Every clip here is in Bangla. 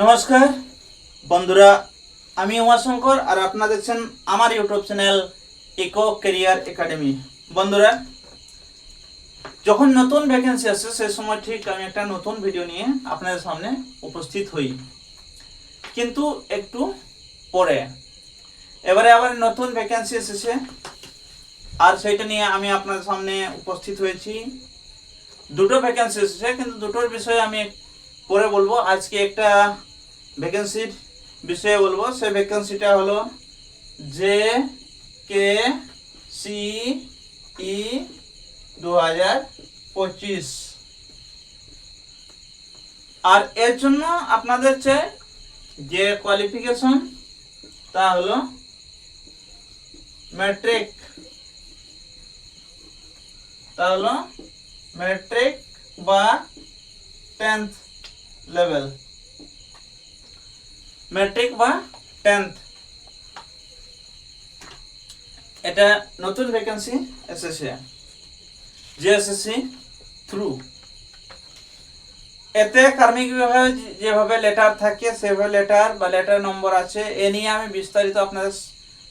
নমস্কার বন্ধুরা, আমি উমাশঙ্কর আর আপনারা দেখছেন আমার YouTube channel Eco Career Academy. বন্ধুরা, যখন নতুন ভ্যাকেন্সি আসে সেই সময় ঠিক আমি একটা নতুন ভিডিও নিয়ে আপনাদের সামনে উপস্থিত হই, কিন্তু একটু পরে এবারে আবার নতুন ভ্যাকেন্সি এসেছে আর সেইটা নিয়ে আমি আপনাদের সামনে উপস্থিত হয়েছি। দুটো ভ্যাকেন্সি এসেছে, কিন্তু দুটোর বিষয়ে আমি পরে বলবো। আজকে একটা ভ্যাকেন্সির বিষয়ে বলবো। সেই ভ্যাকেন্সিটা হলো JKCE 2025। আর এর জন্য আপনাদের চাই যে কোয়ালিফিকেশন, তা হলো ম্যাট্রিক। বা 10th লেভেল, ম্যাট্রিক বা 10th। এটা নতুন ভ্যাকেন্সি এসেছে জিএসএসসি থ্রু। এতে কার্মিক বিভাগে যেভাবে লেটার থাকে সেভাবে লেটার বা লেটার নম্বর আছে। এ নিয়ে আমি বিস্তারিত আপনাদের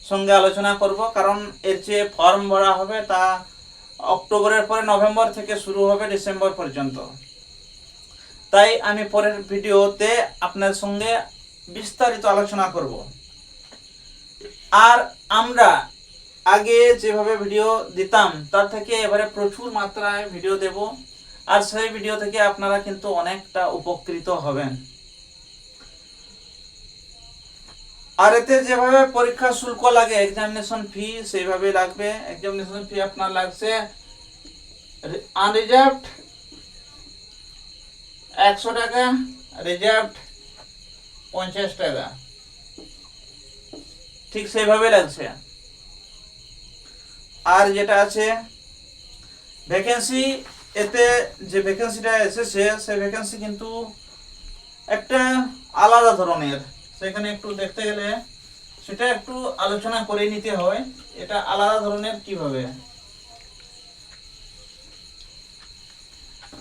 সঙ্গে আলোচনা করব, কারণ এর যে ফর্ম ভরা হবে তা অক্টোবরের পরে নভেম্বর থেকে শুরু হবে ডিসেম্বর পর্যন্ত। তাই আমি পরের ভিডিওতে আপনার সঙ্গে বিস্তারিত আলোচনা করব। আর আমরা আগে যেভাবে ভিডিও দিতাম তার থেকে এবারে প্রচুর মাত্রায় ভিডিও দেব, আর সেই ভিডিও থেকে আপনারা কিন্তু অনেকটা উপকৃত হবেন। আর এতে যেভাবে পরীক্ষা শুল্ক লাগে, এক্সামিনেশন ফি সেইভাবে লাগবে। এক্সামিনেশন ফি আপনার লাগছে আনরিজার্ভড 100 টাকা, রিজার্ভড 50 টাকা, ঠিক সেইভাবে লাগছে। আর যেটা আছে ভ্যাকেন্সি, এতে যে ভ্যাকেন্সিটা এসেছে সেই ভ্যাকেন্সি কিন্তু একটা আলাদা ধরনের। সেখানে একটু দেখতে গেলে সেটা একটু আলোচনা করে নিতে হয়। এটা আলাদা ধরনের কিভাবে।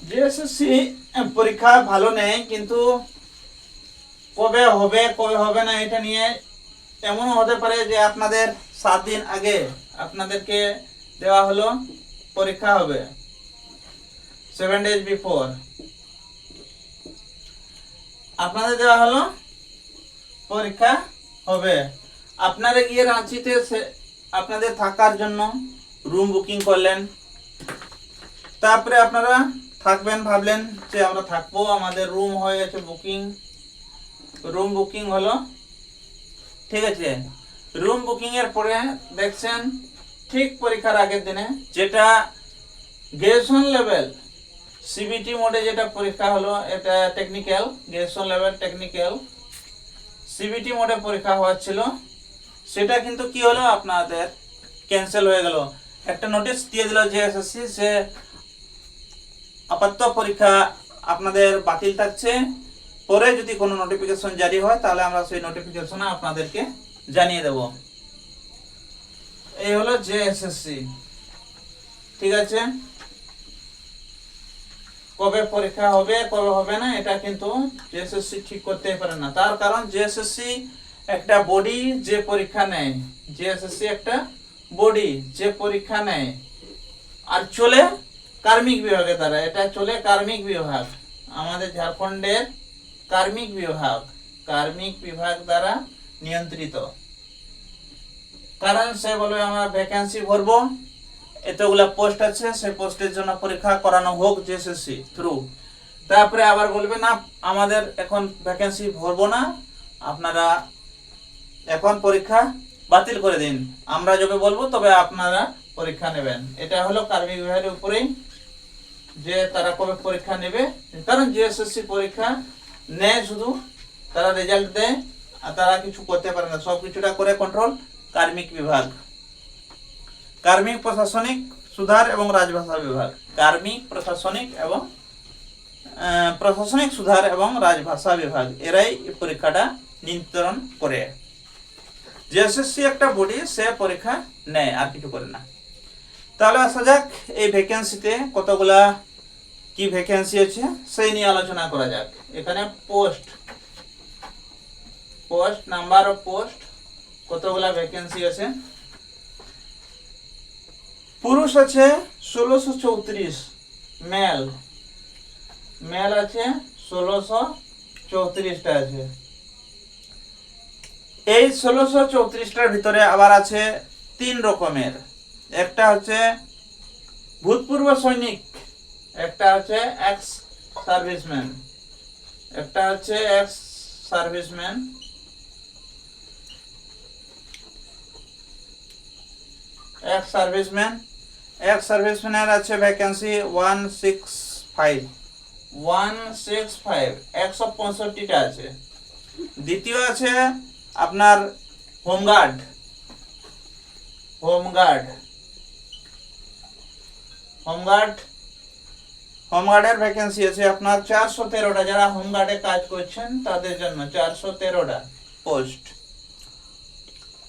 জিএসএসসি পরীক্ষা ভালো নেয়, কিন্তু কবে হবে কবে হবে না এটা নিয়ে এমনও হতে পারে যে আপনাদের 7 দিন আগে আপনাদেরকে দেওয়া হলো পরীক্ষা হবে, 7 days বিফোর আপনাদের দেওয়া হলো পরীক্ষা হবে। আপনারা গিয়ে রাঁচিতে আপনাদের থাকার জন্য রুম বুকিং করলেন। তারপরে আপনারা থাকবেন, ভাবলেন যে আমরা থাকবো, আমাদের রুম হয়ে গেছে বুকিং। রুম বুকিং হলো, ঠিক আছে। রুম বুকিং এর পরে দেখছেন ঠিক পরীক্ষার আগের দিনে যেটা গ্রাজুয়েশন লেভেল সিবিটি মোডে যেটা পরীক্ষা হলো, এটা technical graduation level technical CBT মোডে পরীক্ষা হওয়ার ছিল, সেটা কিন্তু কি হলো আপনাদের ক্যান্সেল হয়ে গেল। একটা নোটিশ দিয়ে দিল জিএসএসসি যে আপাতত পরীক্ষা আপনাদের বাতিল থাকছে, পরে যদি কোনো নোটিফিকেশন জারি হয় তাহলে আমরা সেই নোটিফিকেশন আপনাদেরকে জানিয়ে দেব। এই হলো জেএসএসসি, ঠিক আছে। কবে পরীক্ষা হবে কবে হবে না এটা কিন্তু জেএসএসসি ঠিক করতে পারে না। তার কারণ জেএসএসসি একটা বডি যে পরীক্ষা নেয়, জেএসএসসি একটা বডি যে পরীক্ষা নেয় আর চলে কার্মিক বিভাগে দ্বারা। এটা চলে কার্মিক বিভাগ, আমাদের ঝাড়খণ্ডের কার্মিক বিভাগ দ্বারা নিয়ন্ত্রিত। কারণ সে বলবে আমরা ভ্যাকেন্সি ভরবো, এতগুলা পোস্ট আছে, সেই পোস্টের জন্য পরীক্ষা করানো হোক জেএসএসসি থ্রু। তারপরে আবার বলবে না আমাদের এখন ভ্যাকেন্সি ভরবো না, আপনারা এখন পরীক্ষা বাতিল করে দিন, আমরা যবে বলবো তবে আপনারা পরীক্ষা নেবেন। এটা হলো কার্মিক বিভাগের উপরেই যে তারা কবে পরীক্ষা নেবে। কারণ জিএসএসসি পরীক্ষা নেয় শুধু, তারা রেজাল্ট দেয় আর তারা কিছু করতে পারে না, সব কিছুটা করে কন্ট্রোল কার্মিক বিভাগ। কার্মিক প্রশাসনিক সুধার এবং রাজভাষা বিভাগ, কার্মিক প্রশাসনিক সুধার এবং রাজভাষা বিভাগ, এরাই এই পরীক্ষাটা নিয়ন্ত্রণ করে। জেএসএসসি একটা বডি, সে পরীক্ষা নেয় আর কিছু করে না। তাহলে আসা যাক এই ভ্যাকেন্সিতে কতগুলা কি ভ্যাকেন্সি আছে সেই নিয়ে আলোচনা করা যাক। এখানে post post, number of post, কতগুলা ভ্যাকেন্সি আছে। পুরুষ আছে 1634, মেল আছে 1634টা আছে। এই 1634টার ভিতরে আবার আছে 3 রকমের। একটা হচ্ছে ভূতপূর্ব সৈনিক, একটা হচ্ছে এক্স সার্ভিসম্যান, একটা হচ্ছে এক্স সার্ভিসম্যান, এক্স সার্ভিসম্যানের আছে ভ্যাকেন্সি 165, 165টা আছে। দ্বিতীয় আছে আপনার হোমগার্ড, হোমগার্ডের ভ্যাকেন্সি আছে আপনার 413টা। যারা হোমগার্ডে কাজ করছেন তাদের জন্য 413টা পোস্ট।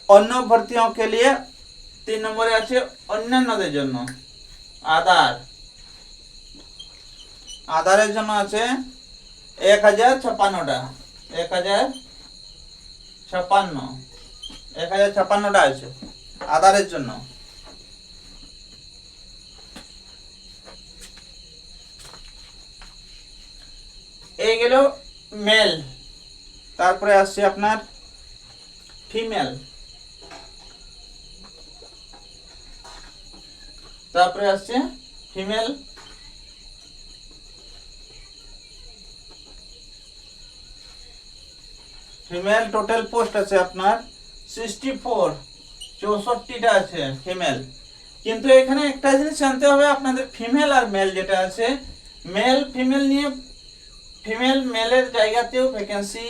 অন্য ভর্তিयों के लिए 3 নম্বরে আছে অন্যান্যদের জন্য আধারের জন্য আছে 1056টা, 1056টা আছে আধারের জন্য। এই গেল মেল। তারপরে আসছে আপনার ফিমেল, ফিমেল টোটাল পোস্ট আছে আপনার 64, 64টা আছে ফিমেল। কিন্তু এখানে একটা জিনিস জানতে হবে আপনাদের, ফিমেল আর মেল যেটা আছে, মেল ফিমেল নিয়ে, ফিমেল মেলের জায়গাতেও ভ্যাকেন্সি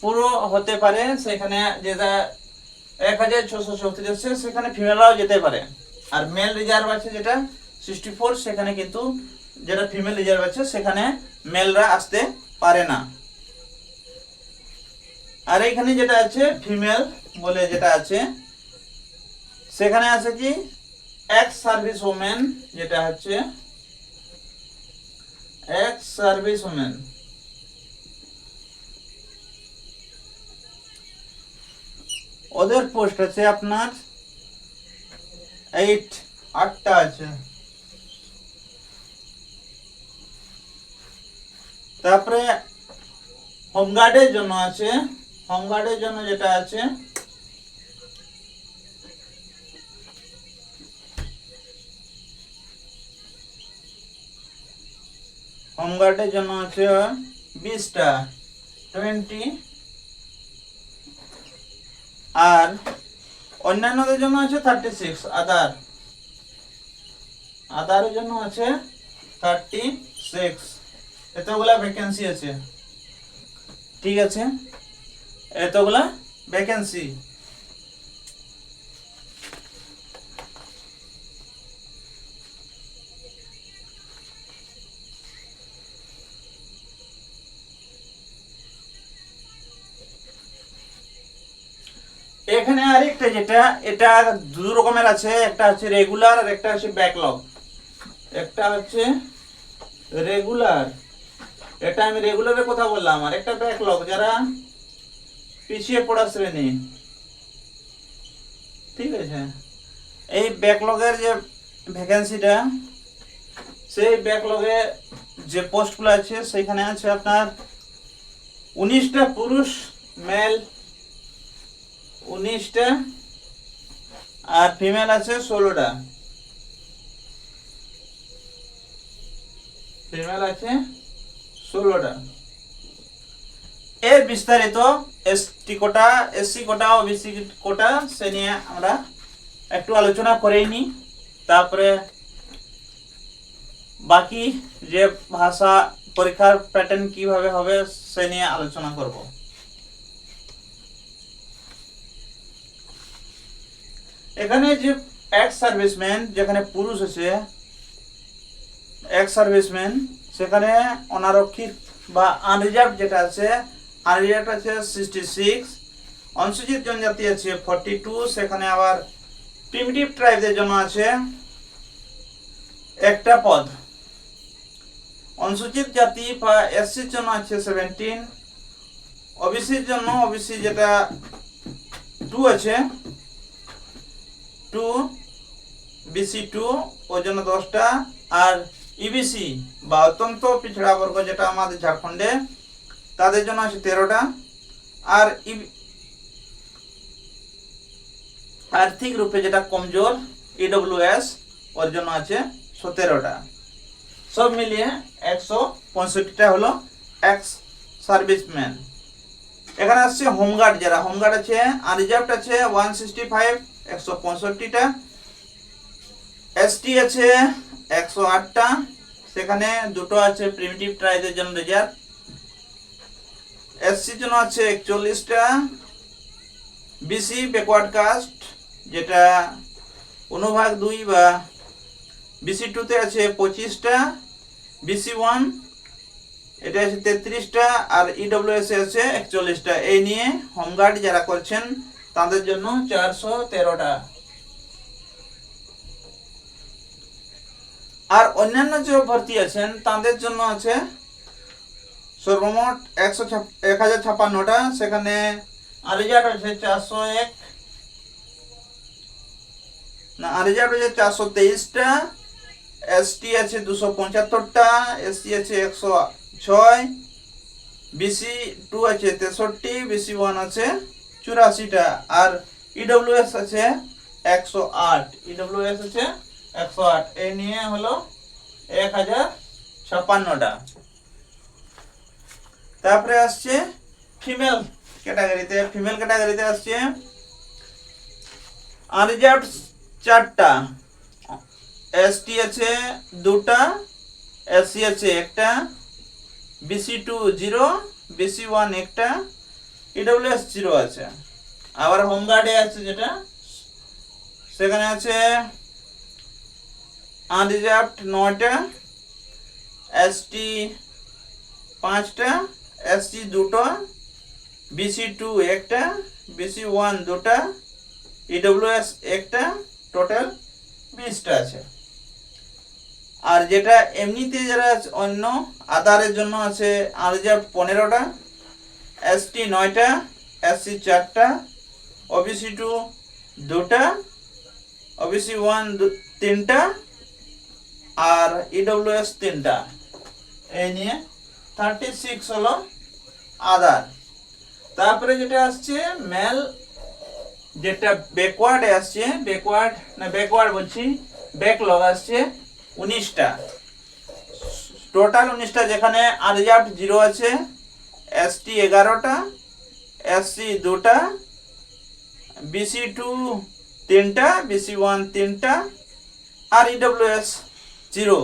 পুরো হতে পারে। সেখানে যেটা 1634 আছে সেখানে ফিমেলরাও যেতে পারে। আর মেল রিজার্ভ আছে যেটা 64, সেখানে কিন্তু যেটা ফিমেল রিজার্ভ আছে সেখানে মেলরা আসতে পারে না। আর এখানে যেটা আছে ফিমেল বলে যেটা আছে, সেখানে আছে কি এক্স সার্ভিস ওমেন, যেটা হচ্ছে এক্স সার্ভিস ওমেন। ওদের পোস্ট আছে আপনার 8টা আছে। তারপরে হোমগার্ডের জন্য আছে, হোমগার্ডের জন্য যেটা আছে হোমগার্ডের জন্য আছে 20টা, 20। আর অন্যান্যদের জন্য আছে 36। আদারের জন্য আছে 36। এতগুলা ভ্যাকেন্সি আছে, ঠিক আছে, এতগুলা ভ্যাকেন্সি। এখানে আরেকটা যেটা, এটা 2 রকমের আছে, একটা হচ্ছে রেগুলার আর একটা হচ্ছে ব্যাকলগ। একটা হচ্ছে রেগুলার, এটা আমি রেগুলারের কথা বললাম, আর একটা ব্যাকলগ যারা পিছিয়ে পড়া শ্রেণী, ঠিক আছে। এই ব্যাকলগের যে ভ্যাকেন্সিটা, সেই ব্যাকলগে যে পোস্টগুলো আছে সেখানে আছে আপনার 19টা পুরুষ মেল, 19টা, আর ফিমেল আছে 16টা, ফিমেল আছে 16টা। এর বিস্তারিত এসটি কোটা, এসসি কোটা, ওবিসি কোটা সে নিয়ে আমরা একটু আলোচনা করেই নি। তারপরে বাকি যে ভাষা পরীক্ষার প্যাটার্ন কিভাবে হবে সে নিয়ে আলোচনা করব। এখানে যে এক্স সার্ভিসম্যান, যেখানে পুরুষ আছে এক্স সার্ভিসম্যান, সেখানে অনারক্ষিত বা আনরিজার্ভ যেটা আছে, আনরিজার্ভ আছে 66, অনুসূচিত জনজাতি আছে 42, সেখানে আবার প্রিমিটিভ ট্রাইবদের জন্য আছে একটা পদ, অনুসূচিত জাতি বা এসসির জন্য আছে 17, ওবিসির জন্য ওবিসি যেটা 2 আছে 2 বিসি 2 ওর জন্য 10টা, আর ইবিসি বা অত্যন্ত পিছড়া বর্গ যেটা আমাদের ঝাড়খণ্ডে তাদের জন্য আছে 13টা, আর আর্থিক রূপে যেটা কমজোর ইডব্লিউএস ওর জন্য আছে 17টা। সব মিলিয়ে 165টা হলো এক্স সার্ভিসম্যান। এখানে আসছে হোমগার্ড, যারা হোমগার্ড আছে আনরিজার্ভড আছে 165 165টা, এসটি আছে 108টা, সেখানে দুটো আছে প্রিমিটিভ ট্রাইবের জন্য রিজার্ভ, এসসির জন্য আছে 41টা, বিসি ব্যাকওয়ার্ড কাস্ট যেটা অনুভাগ 2 বা বিসি 2 তে আছে 25টা, বিসি 1 এটা আছে 33টা, আর ইডব্লিউএস আছে 41টা। এই নিয়ে হোমগার্ড যারা করছেন তাদের জন্য 413টা। আর অন্যান্য যে ভর্তি আছেন তাদের জন্য আছে সর্বমোট 1056টা, সেখানে আনরিজার্ভ আছে 401, না আনরিজার্ভ আছে 423টা, এসটি আছে 275টা, এসসি আছে 106, বিসি 2 আছে 63, বিসি 1 আছে 84টা, আর ইডব্লিউএস আছে 108, ইডব্লিউএস আছে 108। এই নিয়ে হলো 1056টা। তারপরে আসছে ফিমেল ক্যাটাগরিতে আসছে আনরিজার্ভড 4টা, এসটি আছে 2টা, এসসি আছে 1টা, বিসি 2 0, বিসি 1 1টা, ইডব্লিউএস 0 আছে। আবার হোমগার্ডে আছে যেটা সেখানে আছে আনরিজার্ভড 9টা, এসটি 5টা, এসসি 2টা, বিসি 2 1টা, বিসি 1 2টা, ইডব্লিউএস 1টা, টোটাল 20টা আছে। আর যেটা এমনিতে যারা অন্য আধারের জন্য আছে আনরিজার্ভ 15টা, এসটি 9টা, এসসি 4টা, ওবিসি 2 2টা, ওবিসি 1 3টা, আর ইডব্লিউএস 3টা। এই নিয়ে 36 হলো আধার। তারপরে যেটা আসছে মেল, যেটা ব্যাকওয়ার্ডে আসছে ব্যাকলগ আসছে 19টা, টোটাল 19টা, যেখানে আনরিজার্ভ 0 আছে, এসটি 11টা, এসসি 2টা, বিসি 2 3টা, বিসি 1 3টা, আর ইডব্লিউএস 0।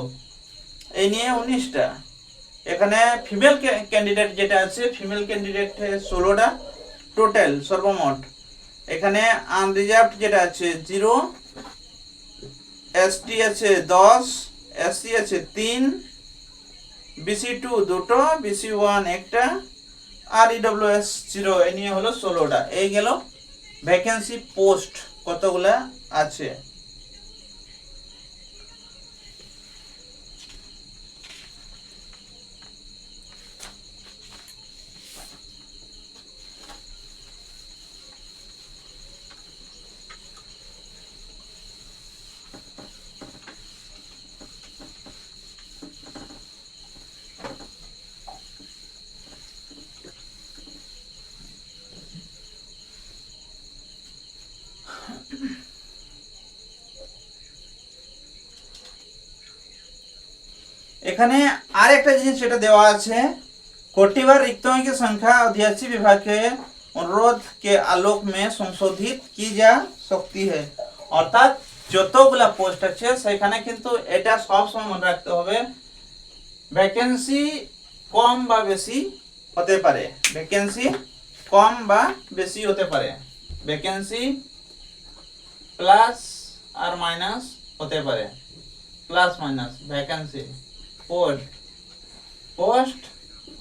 এই নিয়ে 19টা। এখানে ফিমেল ক্যান্ডিডেট যেটা আছে, ফিমেল ক্যান্ডিডেট 16টা টোটাল সর্বমোট। এখানে আনরিজার্ভড যেটা আছে 0, এসটি আছে 10, এসসি আছে 3, বিসি 2 2টো, বিসি 1 1টা, আর ইডব্লিউএস 0। এই নিয়ে হলো 16টা। এই গেল ভ্যাকেন্সি পোস্ট কতগুলা আছে। এখানে আর একটা জিনিস যেটা দেওয়া আছে, कोटिवार रिक्तों की संख्या अध्यादेश विभाग के अनुरोध के आलोक में संशोधित की जा सकती है। অর্থাৎ যতগুলা পোস্ট আছে সেখানে কিন্তু এটা সব সময় মনে রাখতে হবে, ভ্যাকেন্সি কম বা বেশি হতে পারে, ভ্যাকেন্সি কম বা বেশি হতে পারে, ভ্যাকেন্সি প্লাস আর মাইনাস হতে পারে, প্লাস মাইনাস ভ্যাকেন্সি পোস্ট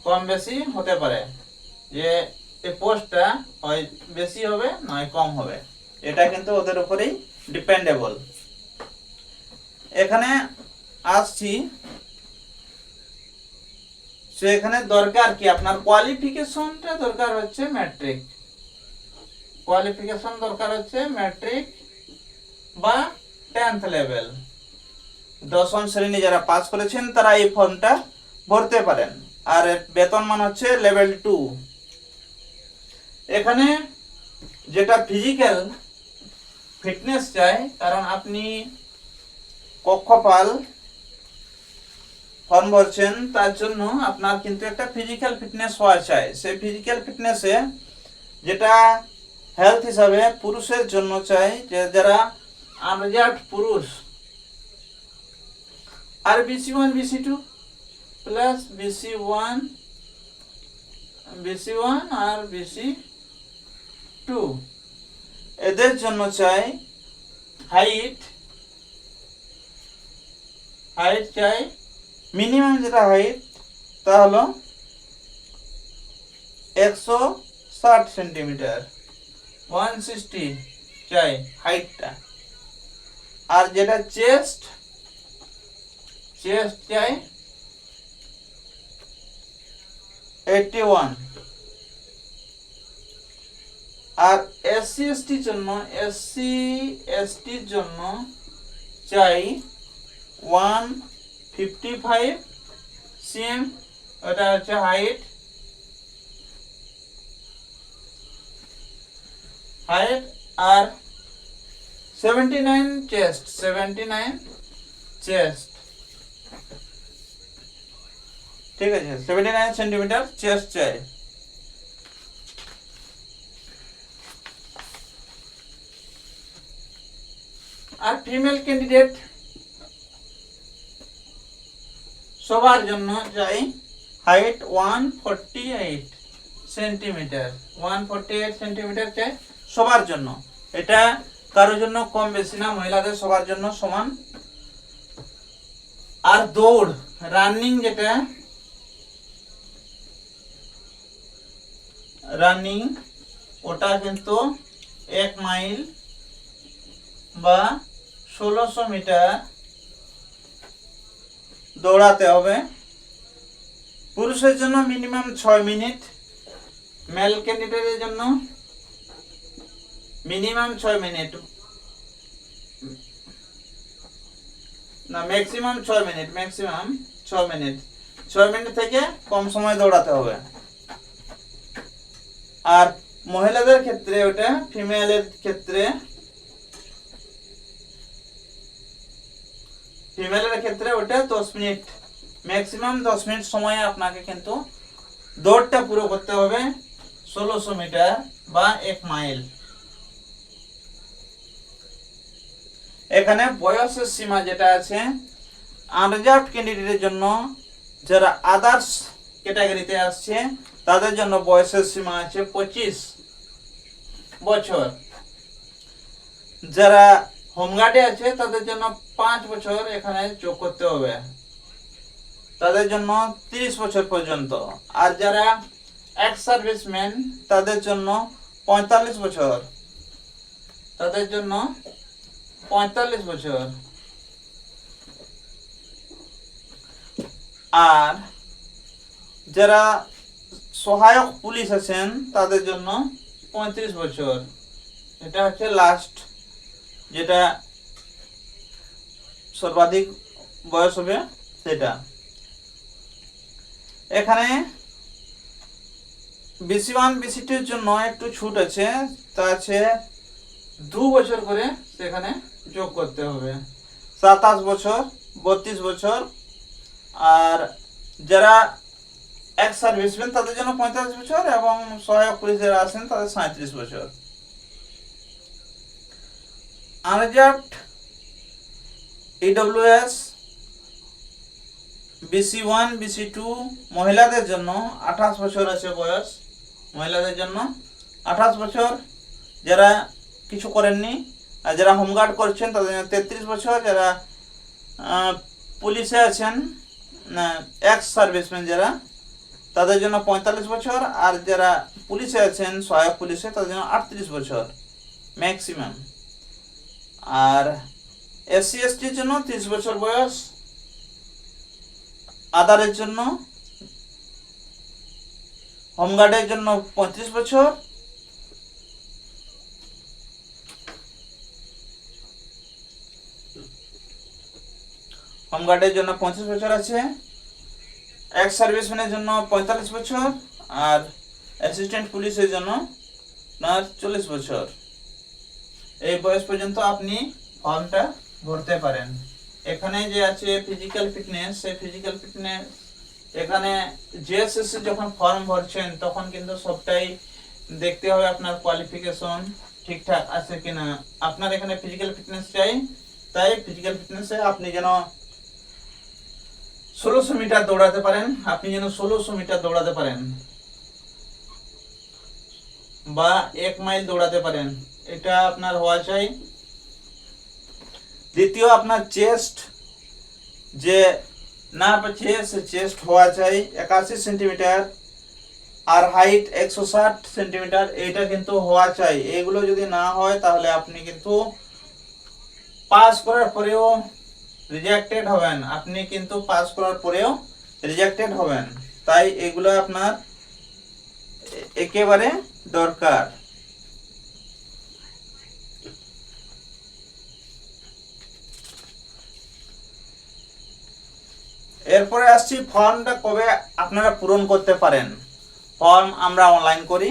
কম বেশি হতে পারে, যে এই পোস্টটা হয় বেশি হবে নয় কম হবে, এটা কিন্তু ওদের উপরেই ডিপেন্ডেবল। এখানে আসছি এখানে দরকার কি, আপনার কোয়ালিফিকেশনটা দরকার হচ্ছে ম্যাট্রিক, কোয়ালিফিকেশন দরকার হচ্ছে ম্যাট্রিক বা 10th লেভেল, দশম শ্রেণী যারা পাস করেছেন তারা এই ফর্মটা ভরতে পারেন। আর বেতন মান হচ্ছে লেভেল 2। এখানে যেটা ফিজিক্যাল ফিটনেস চাই, কারণ আপনি কক্ষপাল ফর্ম ভরছেন, তার জন্য আপনার কিন্তু একটা ফিজিক্যাল ফিটনেস হওয়া চাই। সেই ফিজিক্যাল ফিটনেসে যেটা হেলথ হিসাবে পুরুষের জন্য চাই, যে যারা আনরিজার্ভড পুরুষ, আর BC1 BC2 প্লাস BC1 আর BC2, এদের জন্য চাই হাইট চাই মিনিমাম, যেটা হাইট তা হলো 160 সেন্টিমিটার, 160 চাই হাইটটা। আর যেটা চেস্ট চাই 81। আর SC ST জন্য চাই 155 cm, এটা হচ্ছে হাইট। আর 79 চেস্ট, ঠিক আছে, 79 সেন্টিমিটার চেস্ট চাই। আর ফিমেল ক্যান্ডিডেট সবার জন্য চাই হাইট 148 সেন্টিমিটার, 148 সেন্টিমিটার চাই সবার জন্য। এটা কারোর জন্য কম বেশি না, মহিলাদের সবার জন্য সমান। আর দৌড় রানিং, যেটা রানিং ওটা কিন্তু 1 মাইল বা 1600 মিটার দৌড়াতে হবে। পুরুষের জন্য মিনিমাম 6 মিনিট, মেল ক্যান্ডিডেটের জন্য মিনিমাম 6 মিনিট না, ম্যাক্সিমাম 6 মিনিট, 6 মিনিট থেকে কম সময় দৌড়াতে হবে। আর মহিলাদের ক্ষেত্রে ওটা, ফিমেলের ক্ষেত্রে ওটা 10 মিনিট, ম্যাক্সিমাম 10 মিনিট সময়ে আপনাকে কিন্তু দৌড়টা পুরো করতে হবে, 1600 মিটার বা 1 মাইল। এখানে বয়সের সীমা যেটা আছে, আনরিজার্ভড ক্যান্ডিডেটের জন্য, যারা আদার্স ক্যাটাগরিতে আসছে তাদের জন্য বয়সের সীমা আছে 25 বছর। যারা হোমগার্ডে আছে তাদের জন্য 5 বছর এখানে যোগ করতে হবে, তাদের জন্য 30 বছর পর্যন্ত। আর যারা এক্স সার্ভিসম্যান তাদের জন্য 45 বছর, তাদের জন্য 45 বছর। আর যারা সহায়ক পুলিশ আছেন তাদের জন্য 35 বছর। এটা হচ্ছে লাস্ট, যেটা সর্বাধিক বয়স হবে সেটা। এখানে BC1 BC2 এর জন্য একটু ছুট আছে, তা আছে 2 বছর করে সেখানে যোগ করতে হবে, 27 বছর, 32 বছর। আর যারা এক্স সার্ভিসম্যান তাদের জন্য 45 বছর, এবং সহায়ক পুলিশ যারা আছেন তাদের 37 বছর। আনরিজার্ভড EWS BC1 BC2 মহিলাদের জন্য 28 বছর আছে বয়স, মহিলাদের জন্য 28 বছর। যারা কিছু করেননি আর যারা হোমগার্ড করছেন তাদের জন্য 33 বছর। যারা পুলিশে আছেন, এক্স সার্ভিসম্যান যারা, তাদের জন্য 45 বছর। আর যারা পুলিশে আছেন, সহায়ক পুলিশে, তাদের জন্য 38 বছর ম্যাক্সিমাম। আর SC STর জন্য 30 বছর বয়স, আদারের জন্য হোমগার্ডের জন্য 35 বছর, হোমগার্ডের জন্য 35 বছর আছে, এক্স সার্ভিসম্যানের জন্য 45 বছর, আর অ্যাসিস্ট্যান্ট পুলিশের জন্য আপনার 40 বছর। এই বয়স পর্যন্ত আপনি ফর্মটা ভরতে পারেন। এখানে যে আছে ফিজিক্যাল ফিটনেস, সেই ফিজিক্যাল ফিটনেস এখানে জিএসএসসি যখন ফর্ম ভরছেন তখন কিন্তু সবটাই দেখতে হবে আপনার কোয়ালিফিকেশন ঠিকঠাক আছে কিনা। আপনার এখানে ফিজিক্যাল ফিটনেস চাই, তাই ফিজিক্যাল ফিটনেসে আপনি যেন 1600 মিটার দৌড়াতে পারেন, বা 1 মাইল দৌড়াতে পারেন, এটা আপনার হওয়া চাই। দ্বিতীয়, আপনার চেস্ট যে না পাচ্ছে সে চেস্ট হওয়া চাই 81 সেন্টিমিটার, আর হাইট 160 সেন্টিমিটার, এটা কিন্তু হওয়া চাই। এগুলো যদি না হয় তাহলে আপনি কিন্তু পাস করার পরেও রিজেক্টেড হবেন, তাই এগুলো আপনার একেবারে দরকার। এরপরে আসছি ফর্মটা কবে আপনারা পূরণ করতে পারেন। ফর্ম আমরা অনলাইন করি,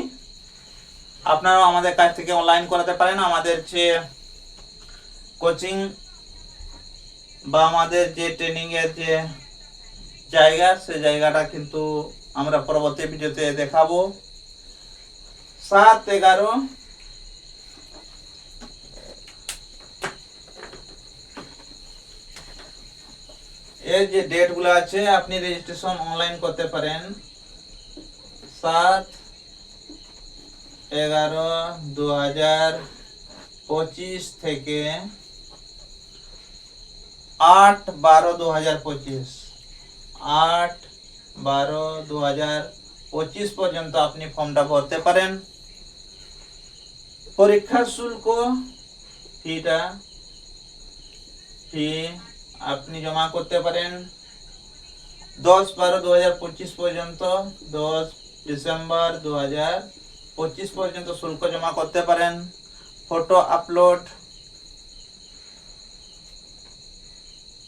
আপনারাও আমাদের কাছ থেকে অনলাইন করাতে পারেন। আমাদের যে কোচিং বা আমাদের যে ট্রেনিং এর যে জায়গা, সেই জায়গাটা কিন্তু আমরা পরবর্তী ভিডিওতে দেখাবো। 7/11 এর যে ডেট গুলো আছে আপনি রেজিস্ট্রেশন অনলাইন করতে পারেন। 7/11/2025 থেকে 8/12/2025 8/12/2025 পর্যন্ত আপনি ফর্মটা ভরতে পারেন। পরীক্ষার শুল্ক ফি আপনি জমা করতে পারেন 10/12/2025 পর্যন্ত, 10 ডিসেম্বর 2025 পর্যন্ত শুল্ক জমা করতে পারেন। ফটো আপলোড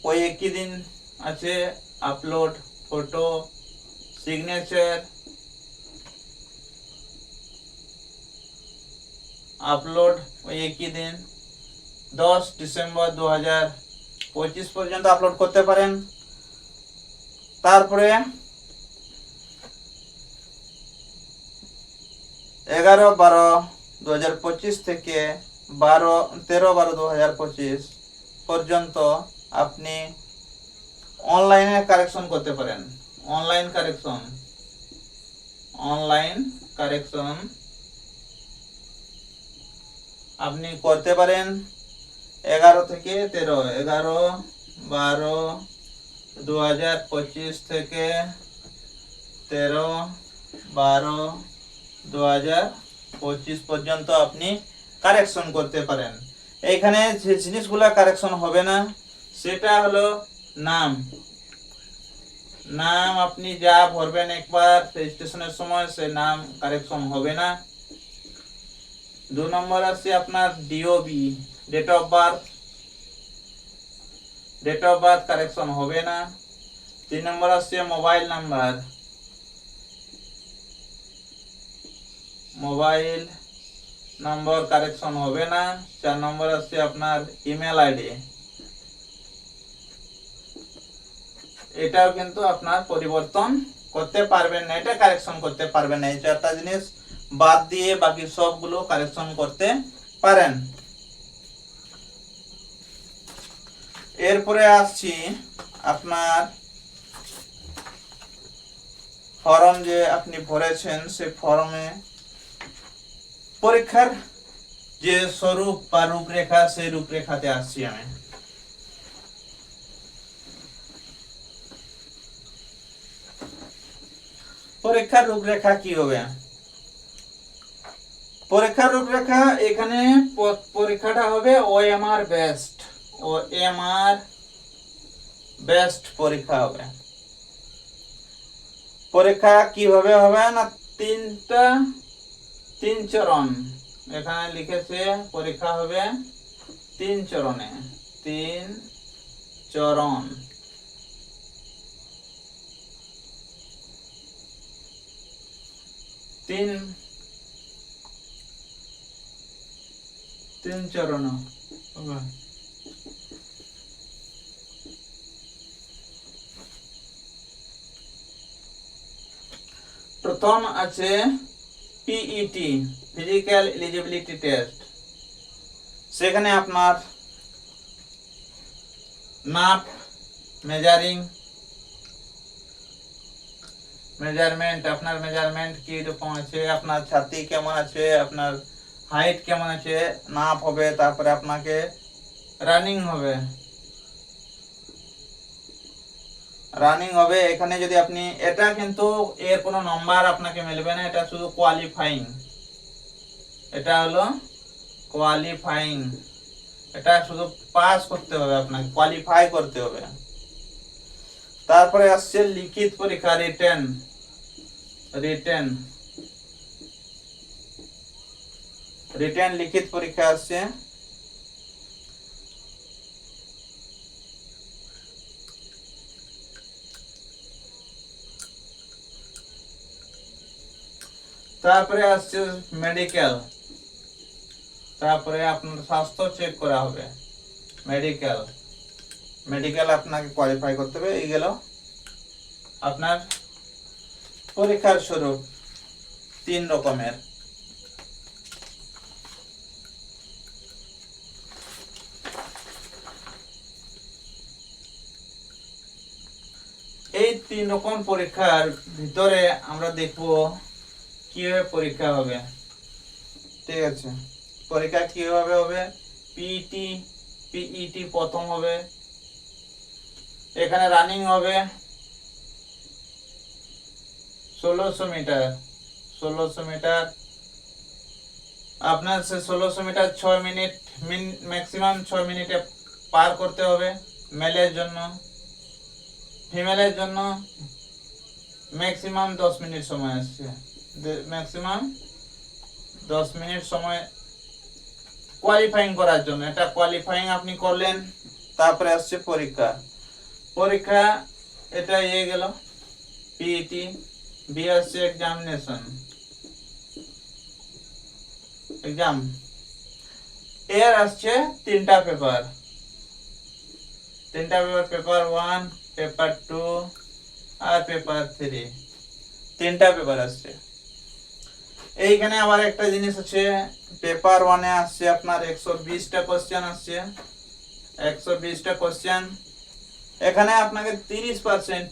ওই একই দিন আছে, আপলোড ফটো, সিগনেচার আপলোড ওই একই দিন 10 ডিসেম্বর 2025 পর্যন্ত আপলোড করতে পারেন। তারপরে 11/12/2025 থেকে 13/12/2025 পর্যন্ত আপনি অনলাইনে কারেকশন করতে পারেন। অনলাইন কারেকশন আপনি করতে পারেন 11 থেকে 13, 11/12/2025 থেকে 13/12/2025 পর্যন্ত আপনি কারেকশন করতে পারেন। এইখানে যে জিনিসগুলো কারেকশন হবে না সেটা হলো নাম আপনি যা ভরবেন একবার রেজিস্ট্রেশনের সময়, সে নাম কারেকশন হবে না। 2 নম্বর আছে আপনার DOB, date of birth correction হবে না। 3 নম্বর আছে মোবাইল নাম্বার কারেকশন হবে না। 4 নম্বর আছে আপনার ইমেল আইডি, এটাও কিন্তু আপনার পরিবর্তন করতে পারবেন না, এটা কারেকশন করতে পারবেন না। এই 4টা জিনিস বাদ দিয়ে বাকি সবগুলো কারেকশন করতে পারেন। এরপরে আসছি আপনার ফর্ম যে আপনি ভরেছেন, সেই ফর্মে পরীক্ষার যে স্বরূপ বা রূপরেখা, সেই রূপরেখাতে আসছি আমি। পরীক্ষার রূপরেখা কি হবে? পরীক্ষার রূপরেখা এখানে পরীক্ষাটা হবে OMR বেস্ট পরীক্ষা হবে। পরীক্ষা কিভাবে হবে না, তিন চরণ এখানে লিখেছে পরীক্ষা হবে 3 চরণে, 3 চরণ। তিন চরণ হবে। প্রথম আছে পিইটি, ফিজিক্যাল এলিজিবিলিটি টেস্ট। সেখানে আপনার নাপ মেজারমেন্ট, আপনার মেজারমেন্ট কি রকম আছে, আপনার ছাতি কেমন আছে, আপনার হাইট কেমন আছে, নাপ হবে। তারপরে আপনাকে রানিং হবে। এখানে যদি আপনি, এটা কিন্তু এর কোনো নাম্বার আপনাকে মিলবে না, এটা শুধু কোয়ালিফাইং। এটা হলো কোয়ালিফাইং, এটা শুধু পাস করতে হবে, আপনাকে কোয়ালিফাই করতে হবে। তারপরে আসছে লিখিত পরীক্ষা, রিটেন লিখিত পরীক্ষা আসছে। তারপরে আসছে মেডিকেল, তারপরে আপনার স্বাস্থ্য চেক করা হবে। মেডিকেল আপনাকে কোয়ালিফাই করতে হবে। এই গেল আপনার পরীক্ষার স্বরূপ 3 রকমের। এই 3 রকম পরীক্ষার ভিতরে আমরা দেখব কিভাবে পরীক্ষা হবে। ঠিক আছে, পরীক্ষা কিভাবে হবে। পিইটি প্রথম হবে। এখানে রানিং হবে 1600 মিটার। আপনার সে 1600 মিটার 6 মিনিট, ম্যাক্সিমাম 6 মিনিটে পার করতে হবে মেলের জন্য। ফিমেলের জন্য ম্যাক্সিমাম 10 মিনিট সময় আসছে, ম্যাক্সিমাম 10 মিনিট সময় কোয়ালিফাইং করার জন্য। এটা কোয়ালিফাইং আপনি করলেন। তারপরে আসছে পরীক্ষা এটা গেল পিইটি। বি আসছে এক্সাম। এর আসছে 3টা পেপার, পেপার 1, পেপার 2 আর পেপার 3, 3টা পেপার আসছে। এইখানে আবার একটা জিনিস আছে, পেপার 1 এ আসছে আপনার 120টা কোশ্চেন আসছে, 120টা কোশ্চেন। এখানে আপনাকে 30%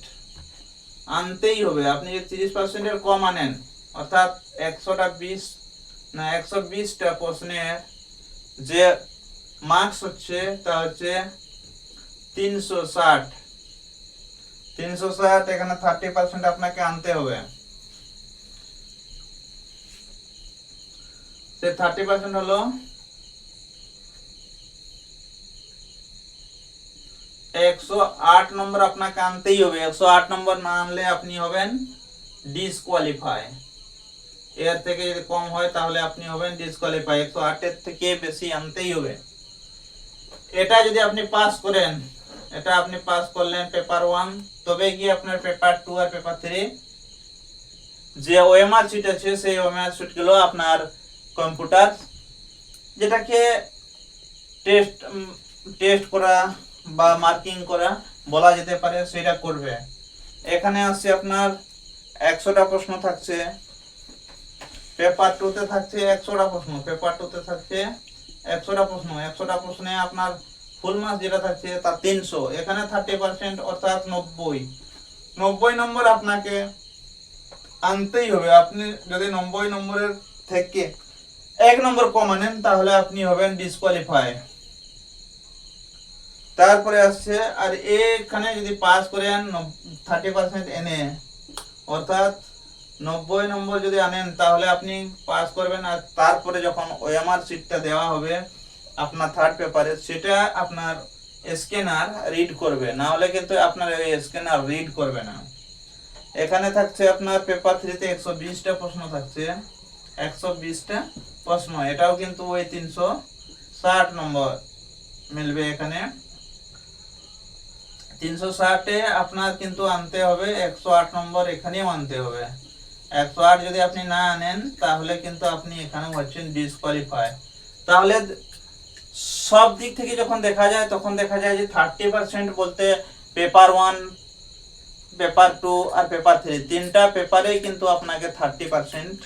আনতেই হবে। আপনি যদি 30% এর কম আনেন, অর্থাৎ 120টা প্রশ্নের যে মার্কস হচ্ছে তা হচ্ছে 360। এখানে 30% আপনাকে আনতে হবে। সে 30% হলো 108 নম্বর আপনাকে আনতেই হবে। 108 নম্বর না আনলে আপনি হবেন ডিসকোয়ালিফাই। এর থেকে যদি কম হয় তাহলে আপনি হবেন ডিসকোয়ালিফাই। 108 এর থেকে বেশি আনতেই হবে। এটা যদি আপনি পাস করেন, এটা আপনি পাস করলেন পেপার 1, তবে গিয়ে আপনার পেপার 2 আর পেপার 3 যে ওএমআর শিট আছে, সেই ওএমআর শিট গুলো আপনার কম্পিউটার, যেটাকে টেস্ট করা বা মার্কিং করা বলা যেতে পারে, সেটা করবে। এখানে আসছে আপনার 100টা প্রশ্ন থাকছে। পেপার 2 তে থাকছে 100টা প্রশ্ন। 100টা প্রশ্নে আপনার ফুল মার্কস যেটা থাকছে তা 300। এখানে 30% অর্থাৎ 90 নম্বর আপনাকে আনতেই হবে। আপনি যদি 90 নম্বরের থেকে 1 নম্বর কম আনেন তাহলে আপনি হবেন ডিসকোয়ালিফাই। তারপরে আসছে, আর এখানে যদি পাস করেন 30% এনে, অর্থাৎ 90 নম্বর যদি আনেন তাহলে আপনি পাস করবেন। আর তারপরে যখন ওএমআর শিটটা দেওয়া হবে আপনার থার্ড পেপারে, সেটা আপনার স্ক্যানার রিড করবে, না হলে কিন্তু আপনার ওই স্ক্যানার রিড করবে না। এখানে থাকছে আপনার পেপার 3-তে 120টা প্রশ্ন থাকছে, 120টা প্রশ্ন। এটাও কিন্তু ওই 360 নম্বর মিলবে এখানে। 360-এ আপনার কিন্তু আনতে হবে 108 নম্বর, এখানেও আনতে হবে 108। যদি আপনি না আনেন তাহলে কিন্তু আপনি এখানে হচ্ছেন ডিসকোয়ালিফাই। তাহলে সব দিক থেকে যখন দেখা যায় তখন দেখা যায় যে 30% বলতে পেপার 1, পেপার 2 আর পেপার 3, তিনটা পেপারেই কিন্তু আপনাকে 30%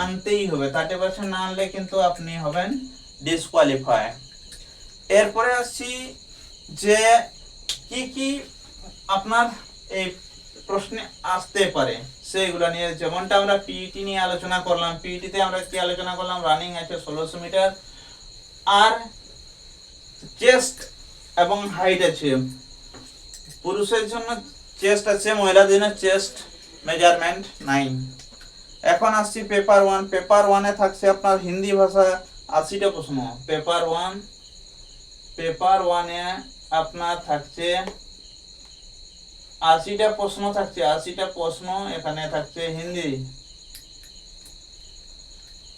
আনতেই হবে। 30% না আনলে কিন্তু আপনি হবেন ডিসকোয়ালিফাই। এরপরে আসছি যে কি কি আপনার এই প্রশ্নে আসতে পারে সেইগুলো নিয়ে। যেমনটা আমরা পিইটি নিয়ে আলোচনা করলাম, পিইটিতে আমরা কি আলোচনা করলাম, রানিং আছে 1600 মিটার, আর চেস্ট এবং হাইট আছে। পুরুষের জন্য চেস্ট আছে, মহিলাদের জন্য চেস্ট মেজারমেন্ট 9। এখন আসছি পেপার 1। পেপার 1-এ থাকছে আপনার হিন্দি ভাষা 80টা প্রশ্ন। পেপার 1-এ আপনার থাকছে 80টা প্রশ্ন থাকছে, 80টা প্রশ্ন এখানে থাকছে হিন্দি।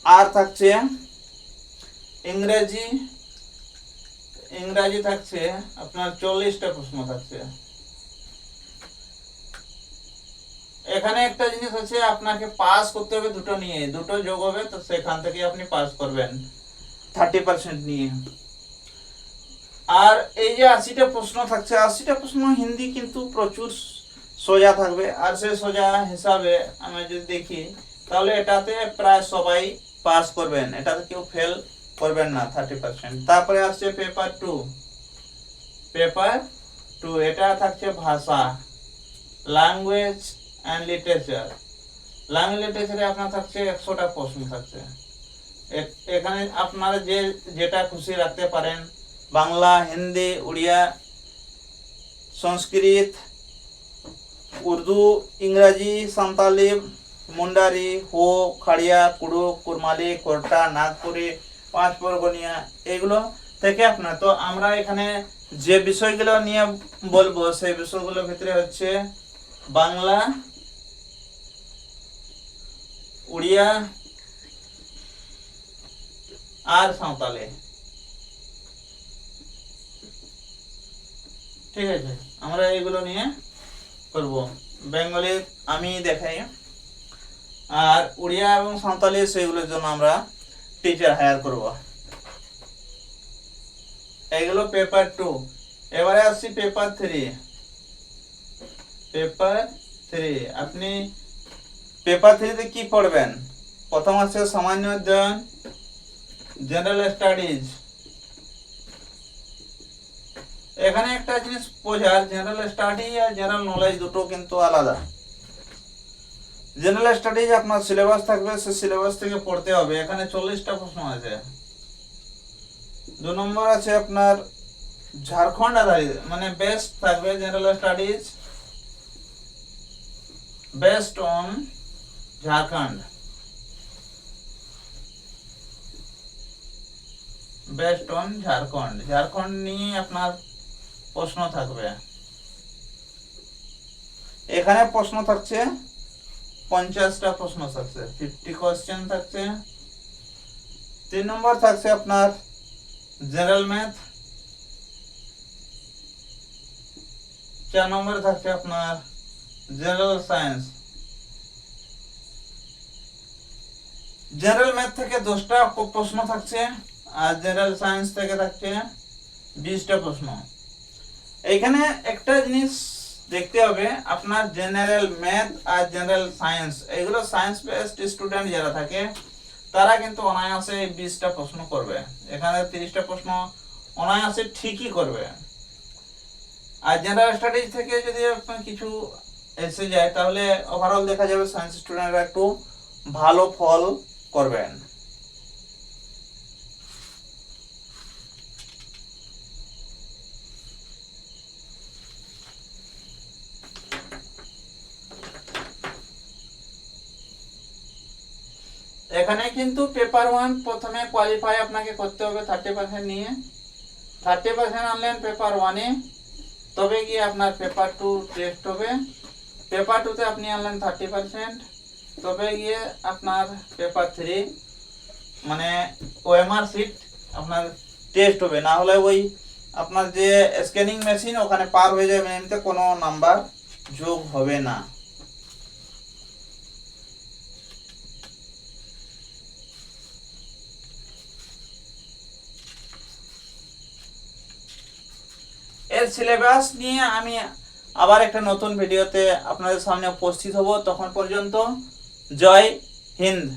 আর থাকছে ইংরাজি থাকছে আপনার 40টা প্রশ্ন থাকছে। এখানে একটা জিনিস আছে, আপনাকে পাস করতে হবে দুটো নিয়ে, দুটো যোগ হবে তো সেখান থেকে আপনি পাস করবেন 30% নিয়ে। আর এই যে 80টা প্রশ্ন থাকছে, 80টা প্রশ্ন হিন্দি কিন্তু প্রচুর সোজা থাকবে। আর সেই সোজা হিসাবে আমি যদি দেখি তাহলে এটাতে প্রায় সবাই পাস করবেন, এটাতে কেউ ফেল করবেন না 30%। তারপরে আসছে পেপার 2। এটা থাকছে ভাষা, ল্যাঙ্গুয়েজ অ্যান্ড লিটারেচার। ল্যাঙ্গুয়েজ লিটারেচারে আপনার থাকছে 100টা প্রশ্ন থাকছে। এখানে আপনারা যেটা খুশি রাখতে পারেন, বাংলা, হিন্দি, উড়িয়া, সংস্কৃত, উর্দু, ইংরাজি, সাঁওতালি, মুন্ডারি, হো, খাড়িয়া, কুড়ুক, কুরমালি, কোরটা, নাগপুরি, পাঁচপরগনিয়া, এগুলো থেকে আপনার। তো আমরা এখানে যে বিষয়গুলো নিয়ে বলবো সেই বিষয়গুলোর ভিতরে হচ্ছে বাংলা, উড়িয়া আর সাঁওতালি। ঠিক আছে, আমরা এইগুলো নিয়ে করব। বেঙ্গলি আমি দেখাই, আর উড়িয়া এবং সাঁওতালি সেগুলোর জন্য আমরা টিচার হায়ার করব। এইগুলো পেপার 2। এবারে আসছি পেপার 3। আপনি পেপার 3-তে কি পড়বেন? প্রথম আছে সামান্য অধ্যয়ন, জেনারেল স্টাডিজ। এখানে একটা জিনিস বোঝার, জেনারেল স্টাডি আর জেনারেল নলেজ দুটো কিন্তু আলাদা। জেনারেল স্টাডিজ আপনার সিলেবাস থাকবে, সে সিলেবাস থেকে পড়তে হবে। এখানে 40টা প্রশ্ন আছে। 2 নম্বর আছে আপনার ঝাড়খণ্ড আধারিত, মানে বেস্ট থাকবে general studies best on Jharkhand, Jharkhand নিয়ে আপনার প্রশ্ন থাকবে। এখানে প্রশ্ন থাকছে 50টা প্রশ্ন থাকছে, 50 কোশ্চেন থাকছে। 3 নম্বর থাকছে আপনার জেনারেল ম্যাথ। 4 নম্বর থাকছে আপনার জেনারেল সায়েন্স। জেনারেল ম্যাথ থেকে 10টা প্রশ্ন থাকছে, আর জেনারেল সায়েন্স থেকে থাকছে 20টা প্রশ্ন। এখানে একটা জিনিস দেখতে হবে, আপনার জেনারেল ম্যাথ আর জেনারেল সায়েন্স, এগুলো সায়েন্স বেসড স্টুডেন্ট যারা থাকে তারা কিন্তু অনায়াসে 20টা প্রশ্ন করবে। এখানে 30টা প্রশ্ন অনায়াসে ঠিকই করবে। আর জেনারেল স্টাডিজ থেকে যদি কিছু এসে যায় তাহলে ওভারঅল দেখা যাবে সায়েন্স স্টুডেন্টরা একটু ভালো ফল করবেন। এখানে কিন্তু পেপার 1 প্রথমে কোয়ালিফাই আপনাকে করতে হবে 30% নিয়ে। 30% আনলেন পেপার 1-এ, তবে গিয়ে আপনার পেপার 2 টেস্ট হবে। পেপার 2 তে আপনি আনলেন 30%, তবে গিয়ে আপনার পেপার 3 মানে ওএমআর শিট আপনার টেস্ট হবে, না হলে ওই আপনার যে স্ক্যানিং মেশিন ওখানে পার হয়ে যাবে, এমনিতে কোনো নাম্বার যোগ হবে না। এর সিলেবাস নিয়ে আমি আবার একটা নতুন ভিডিওতে আপনাদের সামনে উপস্থিত হব। তখন পর্যন্ত জয় হিন্দ।